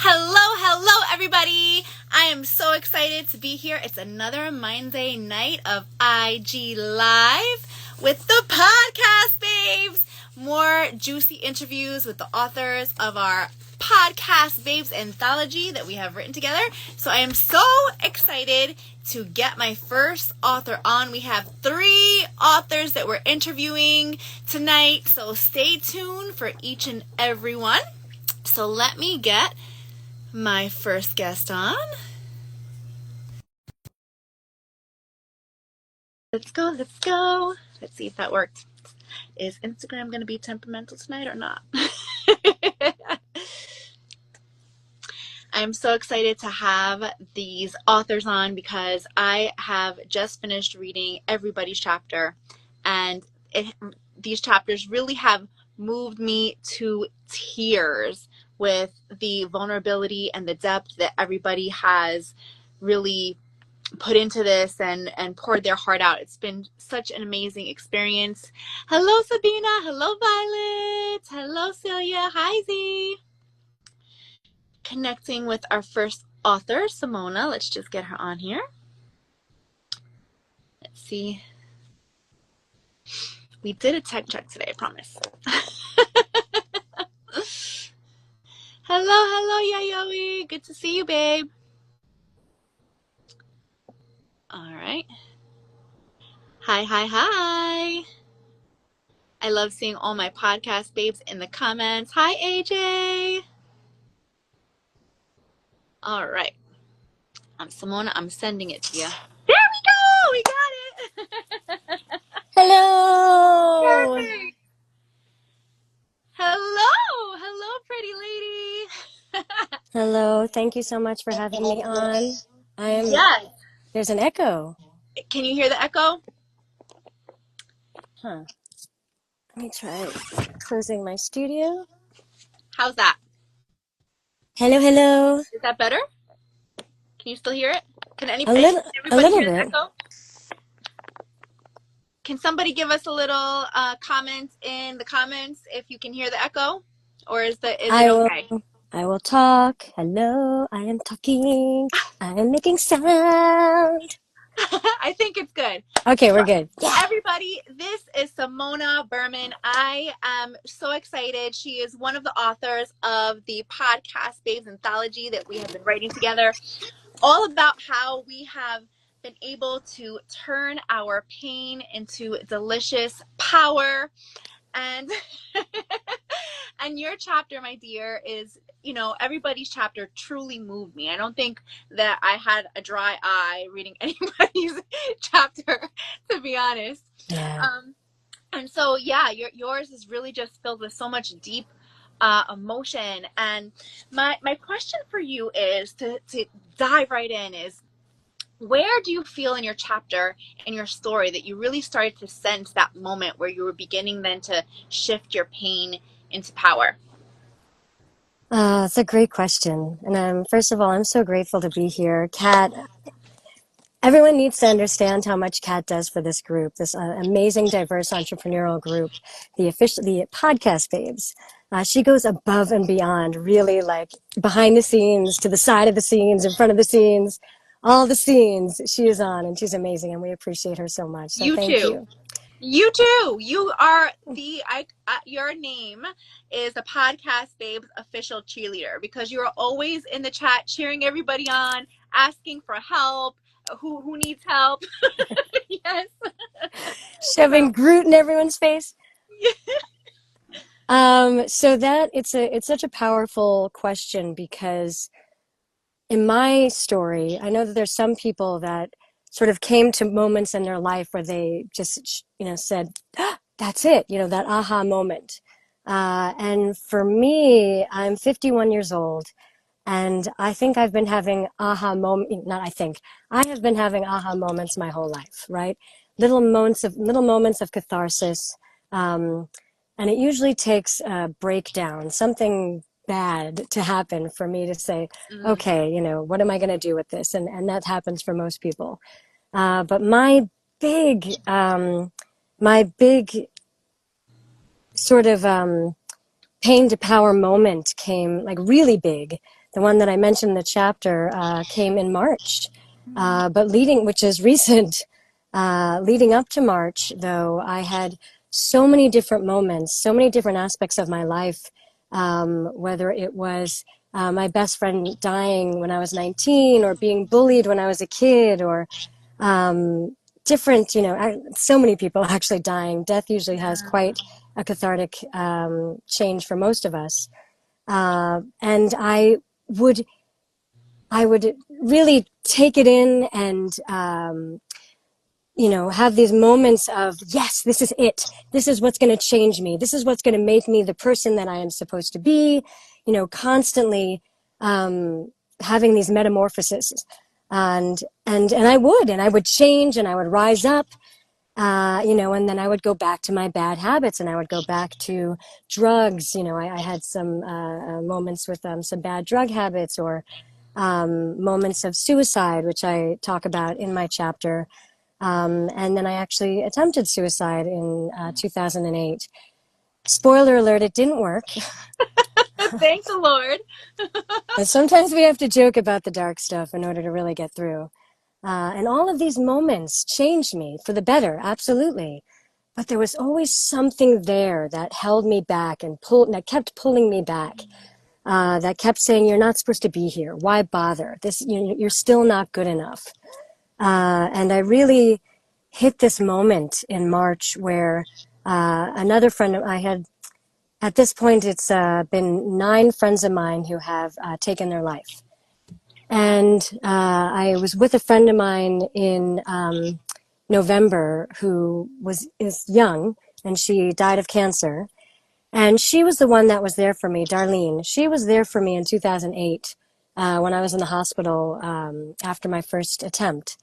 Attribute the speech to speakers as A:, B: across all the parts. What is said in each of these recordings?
A: Hello, everybody. I am so excited to be here. It's another Monday night of IG Live with the Podcast Babes. More juicy interviews with the authors of our Podcast Babes Anthology that we have written together. So I am so excited to get my first author on. We have 3 authors that we're interviewing tonight. So stay tuned for each and every one. So let me get my first guest on. Let's go. Let's see if that worked. Is Instagram going to be temperamental tonight or not? I'm so excited to have these authors on because I have just finished reading everybody's chapter, and these chapters really have moved me to tears with the vulnerability and the depth that everybody has really put into this and poured their heart out. It's been such an amazing experience. Hello, Sabina. Hello, Violet. Hello, Celia. Hi, Z. Connecting with our first author, Simona. Let's just get her on here. Let's see. We did a tech check today, I promise. Hello, Yayoi. Good to see you, babe. All right. Hi. I love seeing all my podcast babes in the comments. Hi, AJ. All right. I'm Simona. I'm sending it to you. There we go. We got it.
B: Hello.
A: Perfect. Hello, pretty lady.
B: Hello. Thank you so much for having me on.
A: Yes.
B: There's an echo.
A: Can you hear the echo?
B: Huh. Let me try closing my studio.
A: How's that?
B: Hello.
A: Is that better? Can you still hear it? Can
B: A
A: everybody
B: little
A: hear the
B: bit.
A: echo? Can somebody give us a little comment in the comments if you can hear the echo? Or is it okay?
B: I will talk. Hello. I am talking. I am making sound.
A: I think it's good.
B: Okay, we're good.
A: Yeah. Everybody, this is Simona Berman. I am so excited. She is one of the authors of the Podcast Babes Anthology that we have been writing together, all about how we have been able to turn our pain into delicious power. And and your chapter, my dear, is, everybody's chapter truly moved me. I don't think that I had a dry eye reading anybody's chapter, to be honest.
B: Yeah.
A: And so, yours is really just filled with so much deep emotion. And my question for you is to dive right in is, where do you feel in your chapter, in your story, that you really started to sense that moment where you were beginning then to shift your pain into power?
B: It's a great question. And first of all, I'm so grateful to be here. Kat, everyone needs to understand how much Kat does for this group, this amazing, diverse entrepreneurial group, the Podcast Babes. She goes above and beyond, really, like behind the scenes, to the side of the scenes, in front of the scenes, all the scenes she is on, and she's amazing, and we appreciate her so much. So thank you.
A: You too. You are your name is the Podcast Babes official cheerleader, because you are always in the chat cheering everybody on, asking for help. Who needs help? Yes.
B: Shoving Groot in everyone's face. So that it's such a powerful question, because in my story, I know that there's some people that sort of came to moments in their life where they just, said, ah, that's it, that aha moment. And for me, I'm 51 years old, and I think I've been having I have been having aha moments my whole life, right? Little moments of catharsis. And it usually takes a breakdown, something bad to happen for me to say, okay, what am I going to do with this? And that happens for most people. But my big sort of pain to power moment came, like, really big, the one that I mentioned in the chapter, came in March. But which is recent, leading up to March, though, I had so many different moments, so many different aspects of my life, whether it was my best friend dying when I was 19, or being bullied when I was a kid, or different, so many people actually dying. Death usually has quite a cathartic change for most of us. And would I would really take it in and, have these moments of, yes, this is it. This is what's going to change me. This is what's going to make me the person that I am supposed to be, constantly having these metamorphoses. And I would change, and I would rise up, and then I would go back to my bad habits, and I would go back to drugs. I had some moments with some bad drug habits, or moments of suicide, which I talk about in my chapter. And then I actually attempted suicide in 2008. Spoiler alert, it didn't work.
A: Thank the Lord.
B: And sometimes we have to joke about the dark stuff in order to really get through. And all of these moments changed me for the better, absolutely. But there was always something there that held me back and that kept pulling me back. That kept saying, you're not supposed to be here. Why bother? You're still not good enough. And I really hit this moment in March where another friend I had, at this point, it's been 9 friends of mine who have taken their life. And I was with a friend of mine in November who is young, and she died of cancer. And she was the one that was there for me, Darlene. She was there for me in 2008 when I was in the hospital after my first attempt.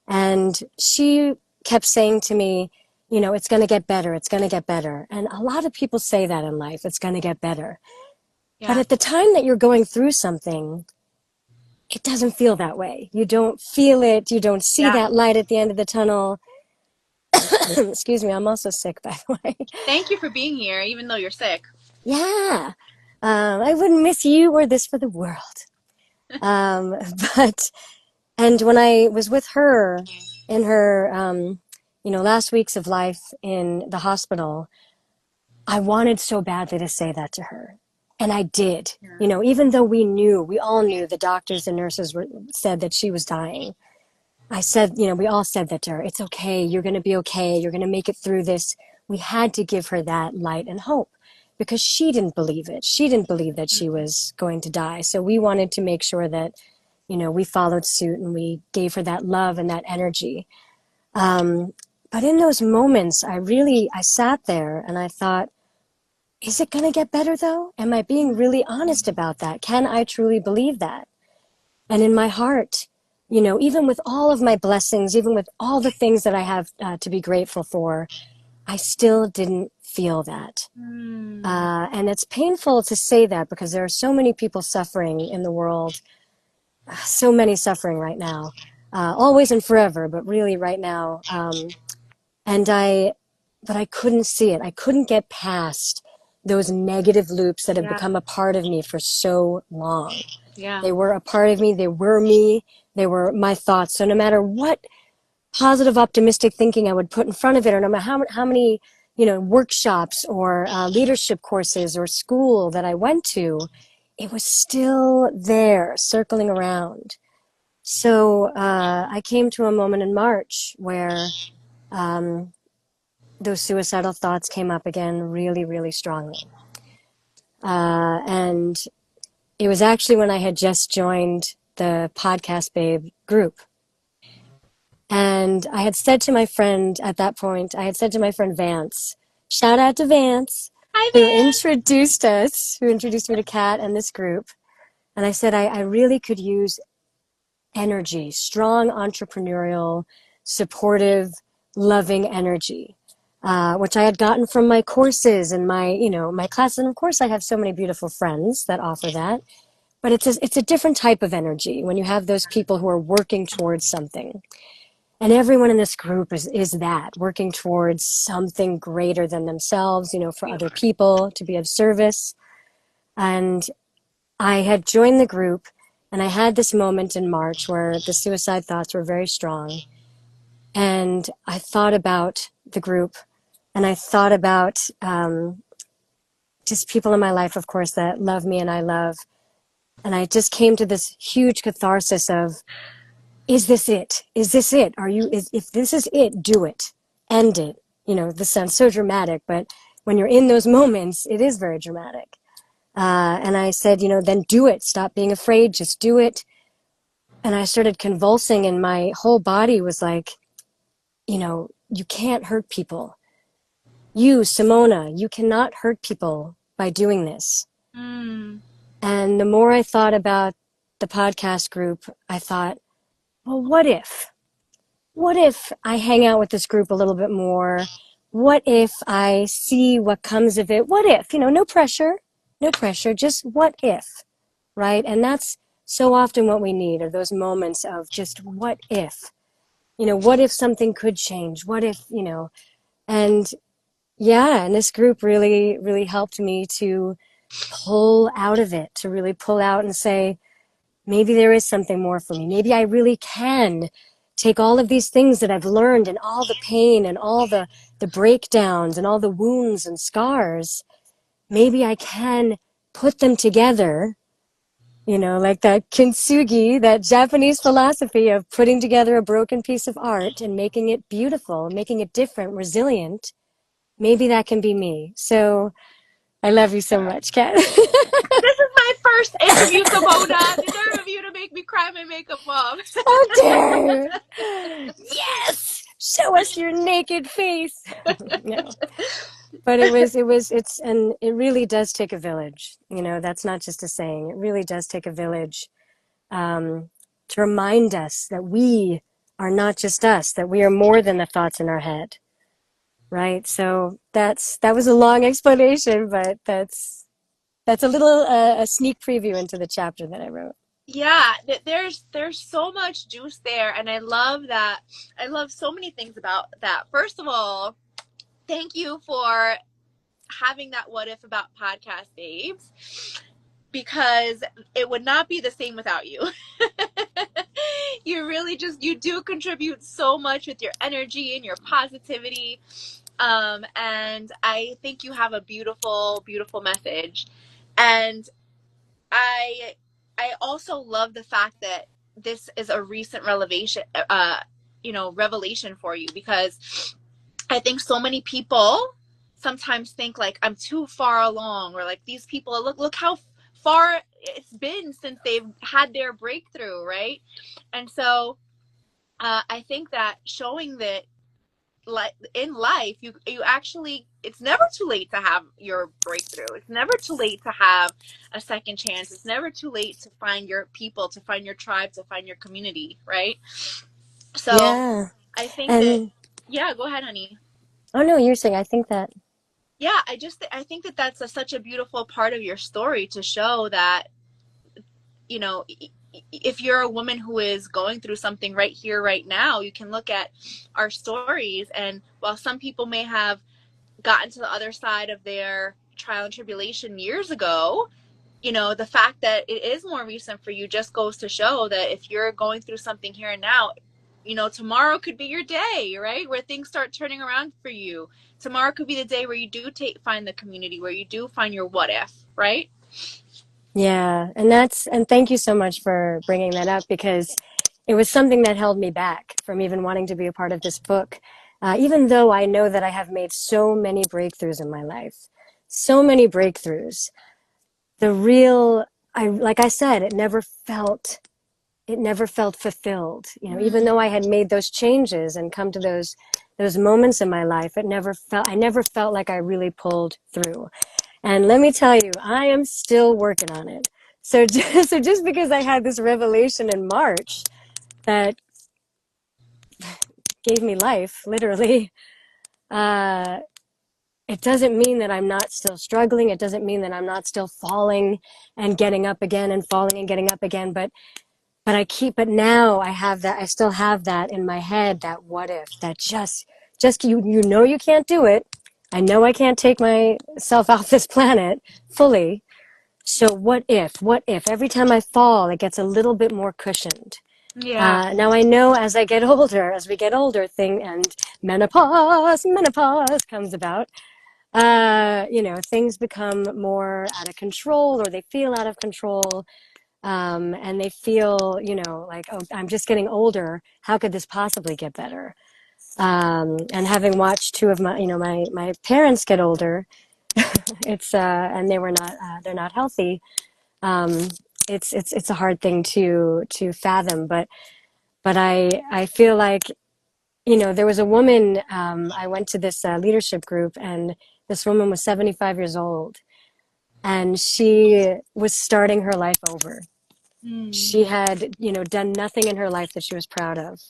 B: And she kept saying to me, it's going to get better. It's going to get better. And a lot of people say that in life, it's going to get better. Yeah. But at the time that you're going through something, it doesn't feel that way. You don't feel it. You don't see that light at the end of the tunnel. Excuse me, I'm also sick, by the way.
A: Thank you for being here, even though you're sick.
B: Yeah. I wouldn't miss you or this for the world. And when I was with her in her, last weeks of life in the hospital, I wanted so badly to say that to her. And I did, even though we all knew, the doctors and nurses said that she was dying. I said, we all said that to her. It's okay. You're going to be okay. You're going to make it through this. We had to give her that light and hope because she didn't believe it. She didn't believe that she was going to die. So we wanted to make sure that, we followed suit and we gave her that love and that energy. But in those moments, I sat there and I thought, is it going to get better though? Am I being really honest about that? Can I truly believe that? And in my heart, even with all of my blessings, even with all the things that I have to be grateful for, I still didn't feel that. And it's painful to say that because there are so many people suffering in the world, so many suffering right now, always and forever, but really right now. But I couldn't see it. I couldn't get past those negative loops that have become a part of me for so long. Yeah. They were a part of me. They were me. They were my thoughts. So no matter what positive, optimistic thinking I would put in front of it, or no matter how many, workshops or leadership courses or school that I went to, it was still there, circling around. So I came to a moment in March where those suicidal thoughts came up again really, really strongly. And it was actually when I had just joined the Podcast Babe group. And I had said to my friend at that point, Vance, shout out to Vance,
A: Hi, Vance.
B: who introduced me to Kat and this group. And I said, I really could use energy, strong, entrepreneurial, supportive, loving energy, which I had gotten from my courses and my classes. And of course, I have so many beautiful friends that offer that. But it's a different type of energy when you have those people who are working towards something. And everyone in this group is that, working towards something greater than themselves, for other people, to be of service. And I had joined the group, and I had this moment in March where the suicide thoughts were very strong. And I thought about the group, and I thought about just people in my life, of course, that love me and I love. And I just came to this huge catharsis of, is this it? Is this it? If this is it, do it. End it. This sounds so dramatic, but when you're in those moments, it is very dramatic. And I said, then do it. Stop being afraid. Just do it. And I started convulsing, and my whole body was like, you can't hurt people. You, Simona, you cannot hurt people by doing this. Mm. And the more I thought about the podcast group, I thought, well, what if? What if I hang out with this group a little bit more? What if I see what comes of it? What if? No pressure, just what if, right? And that's so often what we need, are those moments of just what if? What if something could change? What if, and yeah, and this group really, really helped me to pull out of it, to really pull out and say, maybe there is something more for me. Maybe I really can take all of these things that I've learned, and all the pain and all the breakdowns and all the wounds and scars. Maybe I can put them together, like that kintsugi, that Japanese philosophy of putting together a broken piece of art and making it beautiful, making it different, resilient. Maybe that can be me. So I love you so much, Kat.
A: This is my first interview, Simona. Deserve of you to make me cry my makeup off.
B: Oh, dear. Yes. Show us your naked face. No. But it really does take a village. That's not just a saying. It really does take a village to remind us that we are not just us, that we are more than the thoughts in our head. Right. So that was a long explanation, but that's a little a sneak preview into the chapter that I wrote.
A: Yeah, there's so much juice there, and I love that. I love so many things about that. First of all, thank you for having that what if about Podcast Babes, because it would not be the same without you. You do contribute so much with your energy and your positivity. And I think you have a beautiful, beautiful message. And I also love the fact that this is a recent revelation for you, because I think so many people sometimes think like, I'm too far along, or like, these people, look how far it's been since they've had their breakthrough, right? And so I think that showing that, like, in life, you actually, it's never too late to have your breakthrough. It's never too late to have a second chance. It's never too late to find your people, to find your tribe, to find your community, right? So yeah. I think go ahead, honey.
B: Oh no, you're saying, I think that.
A: Yeah, I think that that's such a beautiful part of your story, to show that, if you're a woman who is going through something right here, right now, you can look at our stories, and while some people may have gotten to the other side of their trial and tribulation years ago, the fact that it is more recent for you just goes to show that if you're going through something here and now, tomorrow could be your day, right? Where things start turning around for you. Tomorrow could be the day where you do find the community, where you do find your what if, right?
B: Yeah, and thank you so much for bringing that up, because it was something that held me back from even wanting to be a part of this book. Even though I know that I have made so many breakthroughs in my life, so many breakthroughs, like I said, it never felt fulfilled. Even though I had made those changes and come to those moments in my life, I never felt like I really pulled through. And let me tell you, I am still working on it. So just because I had this revelation in March that gave me life, literally, it doesn't mean that I'm not still struggling. It doesn't mean that I'm not still falling and getting up again, and falling and getting up again. But now I still have that in my head, that what if, that just you can't do it. I know I can't take myself off this planet fully, So what if every time I fall, it gets a little bit more cushioned?
A: Yeah.
B: Now I know as I get older, and menopause comes about, things become more out of control, or they feel out of control. And they feel, like, oh, I'm just getting older. How could this possibly get better? And having watched two of my parents get older, and they're not healthy. Um, it's a hard thing to fathom, but I feel like, there was a woman, I went to this leadership group, and this woman was 75 years old, and she was starting her life over.
A: Mm.
B: She had, done nothing in her life that she was proud of.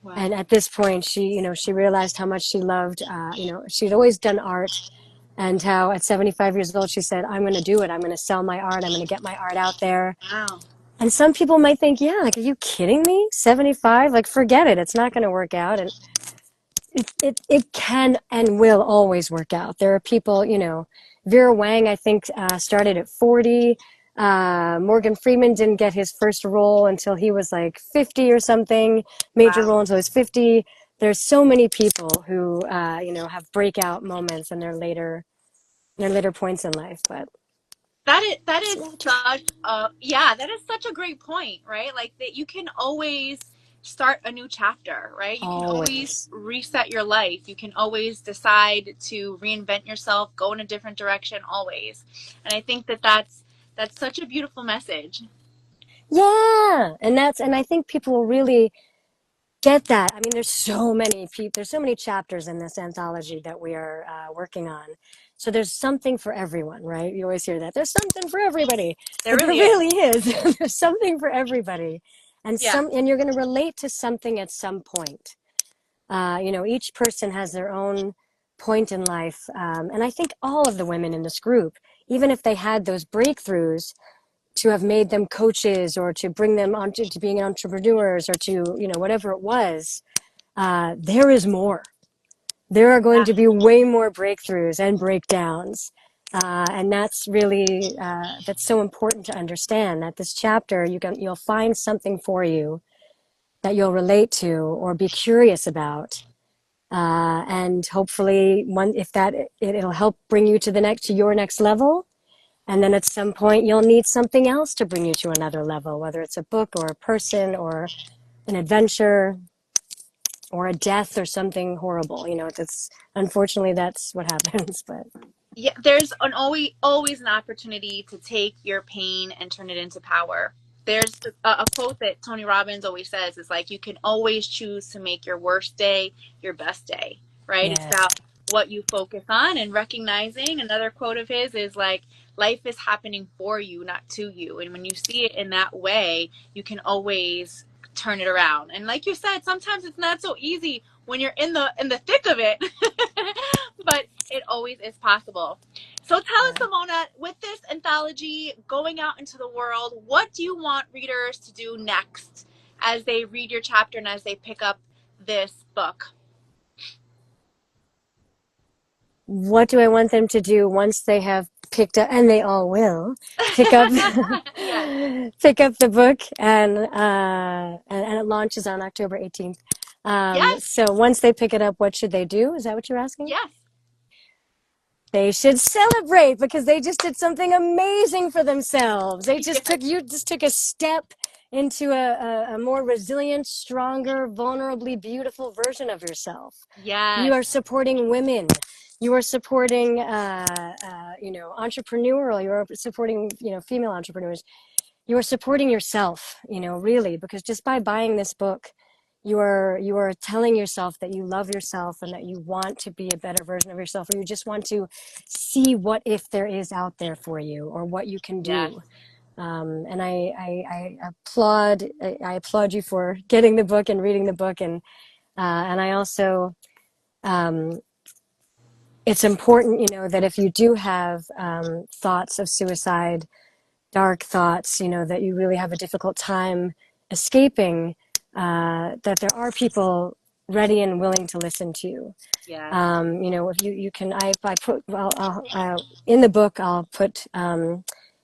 A: Wow.
B: And at this point, she realized how much she loved, she'd always done art, and how at 75 years old, she said, I'm going to do it. I'm going to sell my art. I'm going to get my art out there.
A: Wow.
B: And some people might think, yeah, like, are you kidding me? 75? Like, forget it. It's not going to work out. And it can and will always work out. There are people, Vera Wang, I think, started at 40. Morgan Freeman didn't get his first role until he was like 50 or something, major
A: Wow.
B: role until he was 50. There's so many people who, have breakout moments in their later points in life, but
A: That is such a, yeah, that is such a great point, right? Like that you can always start a new chapter, right? You can always
B: always.
A: reset your life. You can always decide to reinvent yourself, go in a different direction always. And I think that that's such a beautiful message.
B: Yeah, and I think people will really get that. I mean, there's so many chapters in this anthology that we are working on. So there's something for everyone, right? You always hear that. There's something for everybody,
A: There
B: but there
A: really is.
B: really is. There's something for everybody,
A: Yeah.
B: and you're going to relate to something at some point. Each person has their own point in life, and I think all of the women in this group, even if they had those breakthroughs, to have made them coaches, or to bring them on to being entrepreneurs, or to, whatever it was, there is more. There are going
A: Yeah.
B: to be way more breakthroughs and breakdowns. And that's really, that's so important to understand, that this chapter, you'll find something for you that you'll relate to or be curious about. And hopefully it'll help bring you to your next level. And then at some point, you'll need something else to bring you to another level, whether it's a book or a person or an adventure or a death or something horrible. That's unfortunately that's what happens. But
A: Yeah, there's an always an opportunity to take your pain and turn it into power. There's a quote that Tony Robbins always says is like, you can always choose to make your worst day your best day, right? It's
B: yeah,
A: about what you focus on and recognizing. Another quote of his is like, life is happening for you, not to you. And when you see it in that way, you can always turn it around. And like you said, sometimes it's not so easy when you're in the thick of it. But it always is possible. So tell us,
B: yeah.
A: Simona, with this anthology going out into the world, what do you want readers to do next as they read your chapter and as they pick up this book?
B: What do I want them to do once they have picked up, and they all will pick up
A: Yes.
B: pick up the book, and it launches on October 18th.
A: Yes.
B: So once they pick it up, what should they do? Is that what you're asking?
A: Yes.
B: They should celebrate, because they just did something amazing for themselves.
A: Yes.
B: You just took a step into a more resilient, stronger, vulnerably beautiful version of yourself. You
A: Yes.
B: are supporting women. You are supporting, entrepreneurial. You are supporting, female entrepreneurs. You are supporting yourself, really, because just by buying this book, you are telling yourself that you love yourself and that you want to be a better version of yourself, or you just want to see what if there is out there for you, or what you can
A: Yes.
B: do. And I applaud you for getting the book and reading the book, and I also, um, it's important, that if you do have thoughts of suicide, dark thoughts, that you really have a difficult time escaping, that there are people ready and willing to listen to you.
A: Yes.
B: If you can, I put, well, in the book, I'll put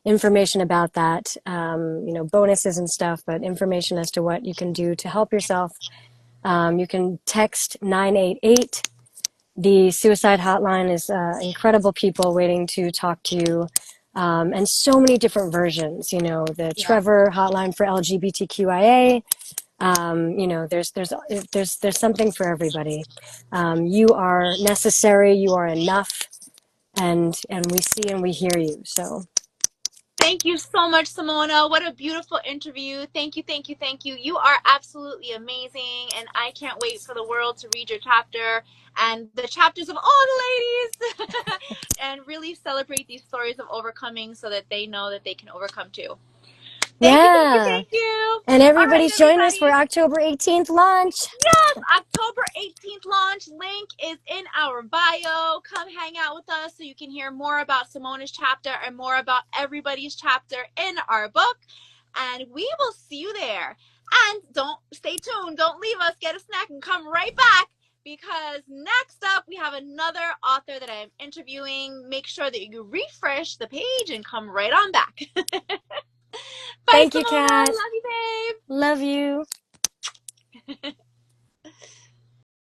B: information about that, bonuses and stuff, but information as to what you can do to help yourself. You can text 988. The suicide hotline is incredible people waiting to talk to you. And so many different versions, the Trevor hotline for LGBTQIA. There's something for everybody. You are necessary. You are enough, and we see and we hear you. So.
A: Thank you so much, Simona. What a beautiful interview. Thank you, thank you, thank you. You are absolutely amazing, and I can't wait for the world to read your chapter and the chapters of all the ladies and really celebrate these stories of overcoming so that they know that they can overcome too. Thank you, thank you, thank you.
B: And everybody's
A: All right,
B: joining us for October 18th launch.
A: Yes, October 18th launch. Link is in our bio. Come hang out with us so you can hear more about Simona's chapter and more about everybody's chapter in our book. And we will see you there. And stay tuned. Don't leave us. Get a snack and come right back, because next up we have another author that I'm interviewing. Make sure that you refresh the page and come right on back. Bye,
B: Thank
A: Simona.
B: you, Kat.
A: Love you, babe.
B: Love you.